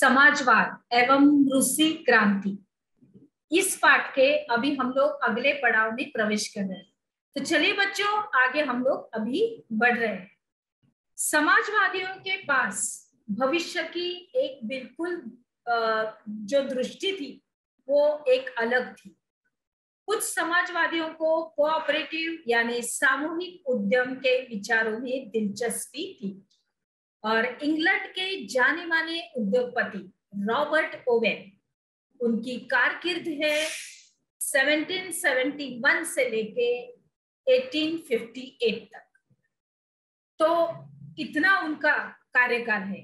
समाजवाद एवं रूसी क्रांति। इस पाठ के अभी हम लोग अगले पड़ाव में प्रवेश कर रहे हैं। तो चलिए बच्चों, आगे हम लोग अभी बढ़ रहे हैं। समाजवादियों के पास भविष्य की एक बिल्कुल जो दृष्टि थी वो एक अलग थी। कुछ समाजवादियों को कोऑपरेटिव यानी सामूहिक उद्यम के विचारों में दिलचस्पी थी और इंग्लैंड के जाने माने उद्योगपति रॉबर्ट ओवेन, उनकी कारकिर्द है 1771 से लेके 1858 तक। तो इतना उनका कार्यकाल है।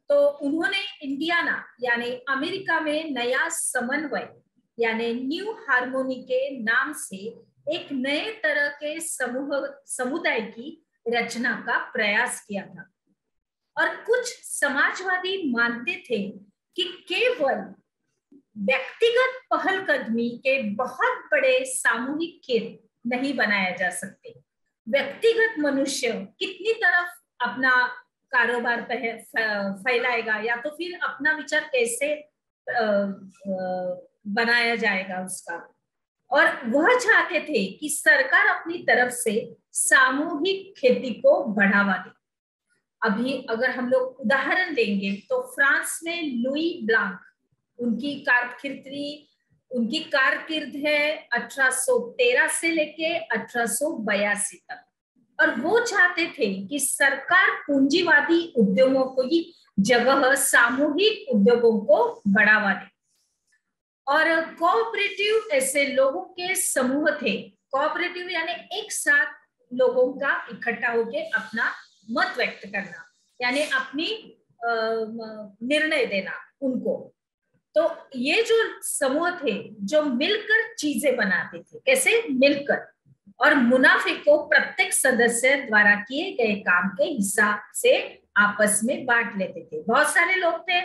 तो उन्होंने इंडियाना यानी अमेरिका में नया समन्वय यानी न्यू हार्मोनी के नाम से एक नए तरह के समुदाय की रचना का प्रयास किया था। और कुछ समाजवादी मानते थे कि केवल व्यक्तिगत पहलकदमी के बहुत बड़े सामूहिक खेल नहीं बनाया जा सकते। व्यक्तिगत मनुष्य कितनी तरफ अपना कारोबार फैलाएगा या तो फिर अपना विचार कैसे बनाया जाएगा उसका। और वह चाहते थे कि सरकार अपनी तरफ से सामूहिक खेती को बढ़ावा दे। अभी अगर हम लोग उदाहरण लेंगे तो फ्रांस में लुई ब्लांक, उनकी कारकिर्द है 1813 से लेके 1882 तक। और वो चाहते थे कि सरकार पूंजीवादी उद्योगों को ही जगह सामूहिक उद्योगों को बढ़ावा दे। और कोऑपरेटिव ऐसे लोगों के समूह थे। कोऑपरेटिव यानी एक साथ लोगों का इकट्ठा होके अपना मत व्यक्त करना यानी अपनी निर्णय देना उनको। तो ये जो समूह थे जो मिलकर चीजें बनाते थे, कैसे मिलकर, और मुनाफे को प्रत्येक सदस्य द्वारा किए गए काम के हिसाब से आपस में बांट लेते थे। बहुत सारे लोग थे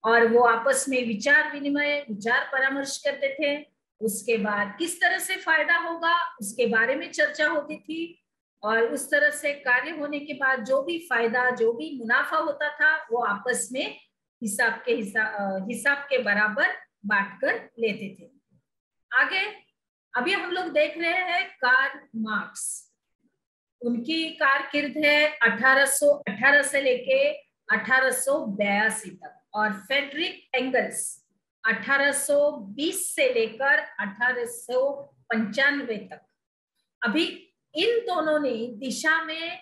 और वो आपस में विचार विनिमय, विचार परामर्श करते थे। उसके बाद किस तरह से फायदा होगा उसके बारे में चर्चा होती थी और उस तरह से कार्य होने के बाद जो भी फायदा, जो भी मुनाफा होता था वो आपस में हिसाब के बराबर बांटकर लेते थे। आगे अभी हम लोग देख रहे हैं कार्ल मार्क्स। उनकी कारकिर्द है 1818 से लेके 1882 तक और फ्रेडरिक एंगल्स 1820 से लेकर 1895 तक। अभी इन दोनों ने दिशा में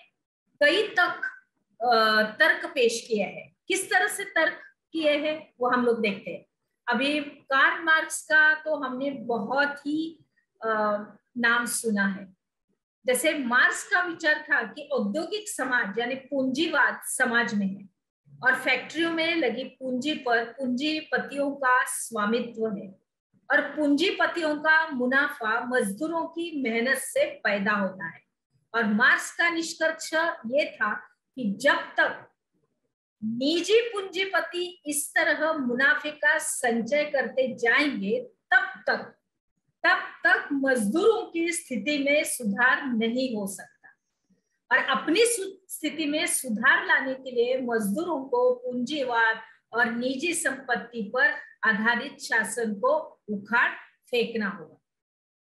कई तर्क पेश किए हैं। किस तरह से तर्क किए हैं वो हम लोग देखते हैं। अभी कार्ल मार्क्स का तो हमने बहुत ही नाम सुना है। जैसे मार्क्स का विचार था कि औद्योगिक समाज यानी पूंजीवाद समाज में है और फैक्ट्रियों में लगी पूंजी पर पूंजीपतियों का स्वामित्व है और पूंजीपतियों का मुनाफा मजदूरों की मेहनत से पैदा होता है। और मार्क्स का निष्कर्ष ये था कि जब तक निजी पूंजीपति इस तरह मुनाफे का संचय करते जाएंगे तब तक मजदूरों की स्थिति में सुधार नहीं हो सकता। और अपनी स्थिति में सुधार लाने के लिए मजदूरों को पूंजीवाद और निजी संपत्ति पर आधारित शासन को उखाड़ फेंकना होगा।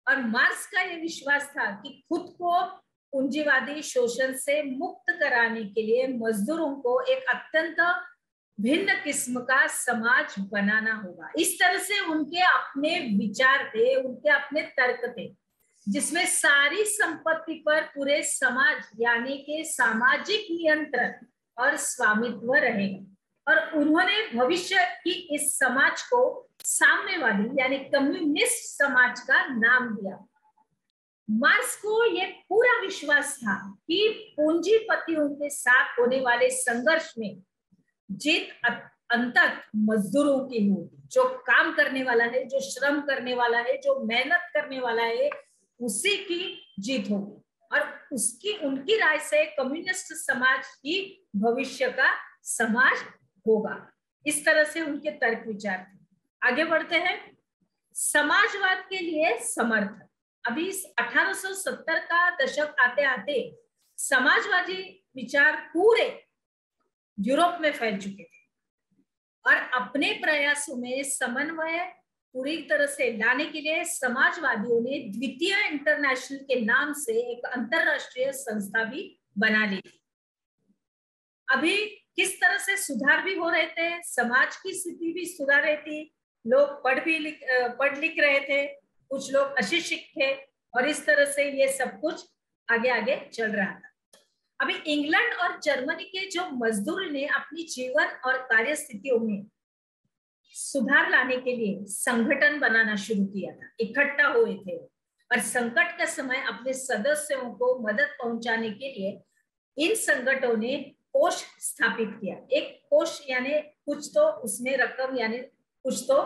और मार्क्स का यह विश्वास था कि खुद को पूंजीवादी शोषण से मुक्त कराने के लिए मजदूरों को एक अत्यंत भिन्न किस्म का समाज बनाना होगा। इस तरह से उनके अपने विचार थे, उनके अपने तर्क थे, जिसमें सारी संपत्ति पर पूरे समाज यानी कि सामाजिक नियंत्रण और स्वामित्व रहेगा। और उन्होंने भविष्य की इस समाज को साम्यवादी यानी कम्युनिस्ट समाज का नाम दिया। मार्क्स को यह पूरा विश्वास था कि पूंजीपतियों के साथ होने वाले संघर्ष में जीत अंतत मजदूरों की होगी। जो काम करने वाला है, जो श्रम करने वाला है, जो मेहनत करने वाला है, उसी की जीत होगी। और उनकी राय से कम्युनिस्ट समाज ही भविष्य का समाज होगा। इस तरह से उनके तर्क विचार थे। आगे बढ़ते हैं। समाजवाद के लिए समर्थन। अभी 1870 का दशक आते आते समाजवादी विचार पूरे यूरोप में फैल चुके थे और अपने प्रयासों में समन्वय पूरी तरह से लाने के लिए समाजवादियों ने द्वितीय इंटरनेशनल के नाम से एक अंतरराष्ट्रीय संस्था भी बना ली थी। अभी किस तरह से सुधार भी हो रहे थे, समाज की स्थिति भी सुधार रही थी, लोग पढ़ लिख रहे थे, कुछ लोग अशिक्षित थे, और इस तरह से ये सब कुछ आगे आगे चल रहा था। अभी इंग्लैंड और जर्मनी के जो मजदूर ने अपनी जीवन और कार्य स्थितियों में सुधार लाने के लिए संगठन बनाना शुरू किया था, इकट्ठा हुए थे और संकट के समय अपने सदस्यों को मदद पहुंचाने के लिए इन संगठनों ने कोष स्थापित किया। एक कोष यानी कुछ तो उसमें रकम यानी कुछ तो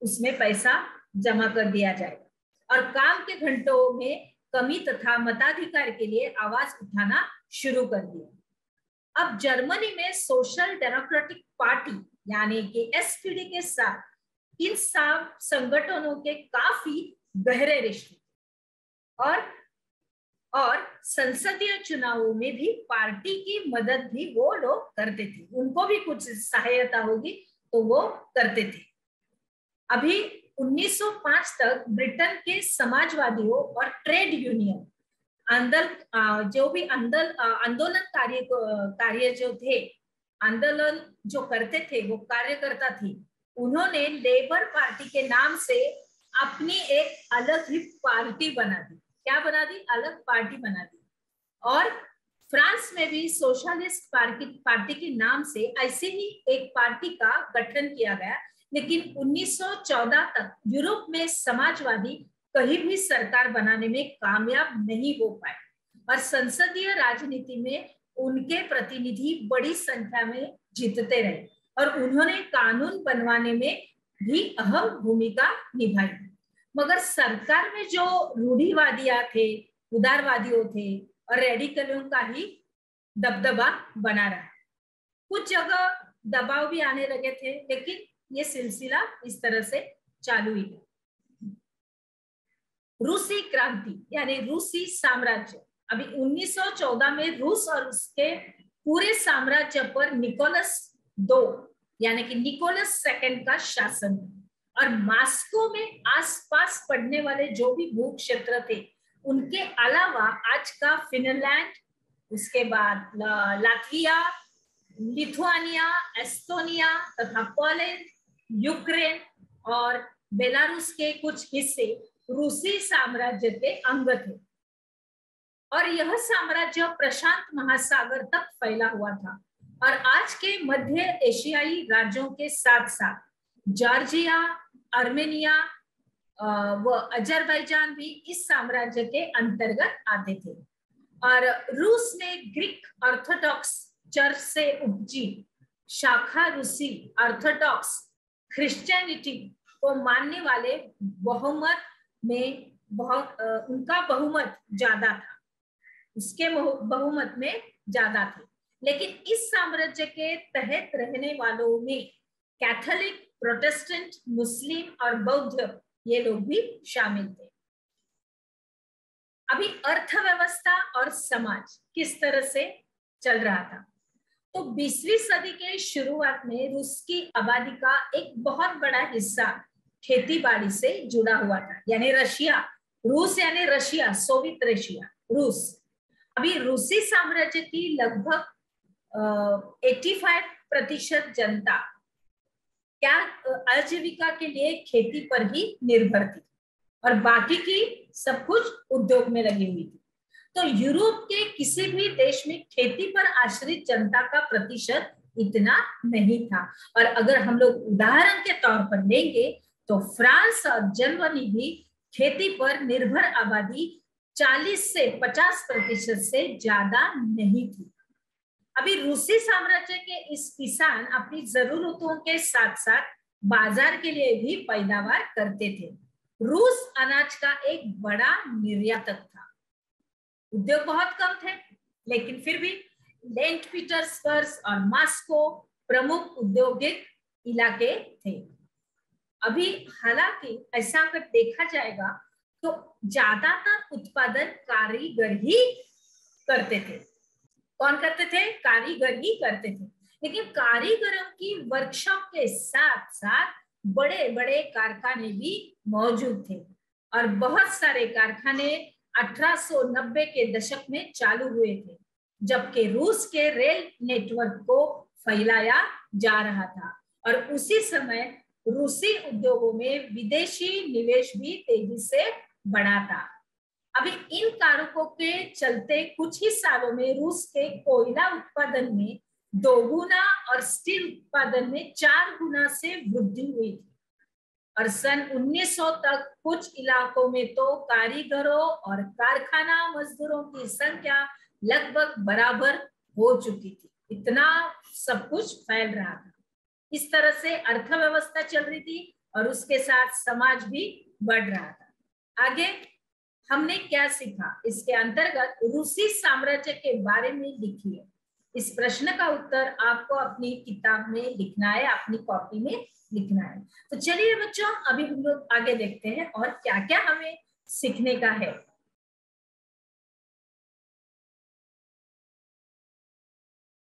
उसमें पैसा जमा कर दिया जाएगा और काम के घंटों में कमी तथा मताधिकार के लिए आवाज उठाना शुरू कर दिया। अब जर्मनी में सोशल डेमोक्रेटिक पार्टी यानी कि एसपीडी के साथ इन सब संगठनों के काफी गहरे रिश्ते और संसदीय चुनावों में भी पार्टी की मदद भी वो लोग करते थे, उनको भी कुछ सहायता होगी तो वो करते थे। अभी 1905 तक ब्रिटेन के समाजवादियों और ट्रेड यूनियन आंदोलन कार्य जो थे, आंदोलन जो करते थे वो कार्यकर्ता थे, उन्होंने लेबर पार्टी के नाम से अपनी एक अलग ही पार्टी बना दी। क्या बना दी? अलग पार्टी बना दी। और फ्रांस में भी सोशलिस्ट पार्टी के नाम से ऐसे ही एक पार्टी का गठन किया गया, लेकिन 1914 तक यूरोप में समाजवादी कहीं भी सरकार बनाने में कामयाब नहीं हो पाए और संसदीय राजनीति में उनके प्रतिनिधि बड़ी संख्या में जीतते रहे और उन्होंने कानून बनवाने में भी अहम भूमिका निभाई। मगर सरकार में जो रूढ़िवादियां थे, उदारवादियों थे और रेडिकलों का ही दबदबा बना रहा। कुछ जगह दबाव भी आने लगे थे, लेकिन ये सिलसिला इस तरह से चालू ही है। रूसी क्रांति यानी रूसी साम्राज्य। अभी 1914 में रूस और उसके पूरे साम्राज्य पर निकोलस II यानी कि निकोलस सेकंड का शासन और मॉस्को में आसपास पड़ने वाले जो भी भू क्षेत्र थे उनके अलावा आज का फिनलैंड, उसके बाद लातविया, लिथुआनिया, एस्टोनिया तथा पोलैंड, यूक्रेन और बेलारूस के कुछ हिस्से रूसी साम्राज्य के अंग थे और यह साम्राज्य प्रशांत महासागर तक फैला हुआ था और आज के मध्य एशियाई राज्यों के साथ साथ जॉर्जिया, आर्मेनिया व अजरबैजान भी इस साम्राज्य के अंतर्गत आते थे। और रूस में ग्रीक ऑर्थोडॉक्स चर्च से उपजी शाखा रूसी ऑर्थोडॉक्स क्रिश्चियनिटी को मानने वाले बहुमत में उनका बहुमत ज्यादा था, उसके बहुमत में ज्यादा थे। लेकिन इस साम्राज्य के तहत रहने वालों में कैथोलिक, प्रोटेस्टेंट, मुस्लिम और बौद्ध ये लोग भी शामिल थे। अभी अर्थव्यवस्था और समाज किस तरह से चल रहा था, तो 20वीं सदी के शुरुआत में रूस की आबादी का एक बहुत बड़ा हिस्सा खेती बाड़ी से जुड़ा हुआ था, यानी रशिया, रूस यानी रशिया, सोवियत रशिया, रूस। अभी रूसी साम्राज्य की लगभग 85% जनता क्या आजीविका के लिए खेती पर ही निर्भर थी और बाकी की सब कुछ उद्योग में लगी हुई थी। तो यूरोप के किसी भी देश में खेती पर आश्रित जनता का प्रतिशत इतना नहीं था और अगर हम लोग उदाहरण के तौर पर लेंगे तो फ्रांस और जर्मनी भी खेती पर निर्भर आबादी 40 से 50% से ज्यादा नहीं थी। अभी रूसी साम्राज्य के इस किसान अपनी जरूरतों के साथ साथ बाजार के लिए भी पैदावार करते थे। रूस अनाज का एक बड़ा निर्यातक था। उद्योग बहुत कम थे, लेकिन फिर भी सेंट पीटर्सबर्ग और मॉस्को प्रमुख औद्योगिक इलाके थे। अभी हालांकि ऐसा अगर देखा जाएगा तो ज्यादातर उत्पादन कारीगर ही करते थे। कौन करते थे? कारीगर ही करते थे। लेकिन कारीगरों की वर्कशॉप के साथ साथ बड़े बड़े कारखाने भी मौजूद थे और बहुत सारे कारखाने 1890 के दशक में चालू हुए थे, जबकि रूस के रेल नेटवर्क को फैलाया जा रहा था और उसी समय रूसी उद्योगों में विदेशी निवेश भी तेजी से बढ़ा था। अभी इन कारकों के चलते कुछ ही सालों में रूस के कोयला उत्पादन में 2 गुना और स्टील उत्पादन में 4 गुना से वृद्धि हुई थी और सन 1900 तक कुछ इलाकों में तो कारीगरों और कारखाना मजदूरों की संख्या लगभग बराबर हो चुकी थी। इतना सब कुछ फैल रहा था। इस तरह से अर्थव्यवस्था चल रही थी और उसके साथ समाज भी बढ़ रहा था। आगे हमने क्या सीखा? इसके अंतर्गत रूसी साम्राज्य के बारे में लिखिए। इस प्रश्न का उत्तर आपको अपनी किताब में लिखना है, अपनी कॉपी में लिखना है। तो चलिए बच्चों, अभी हम लोग आगे देखते हैं और क्या क्या हमें सीखने का है।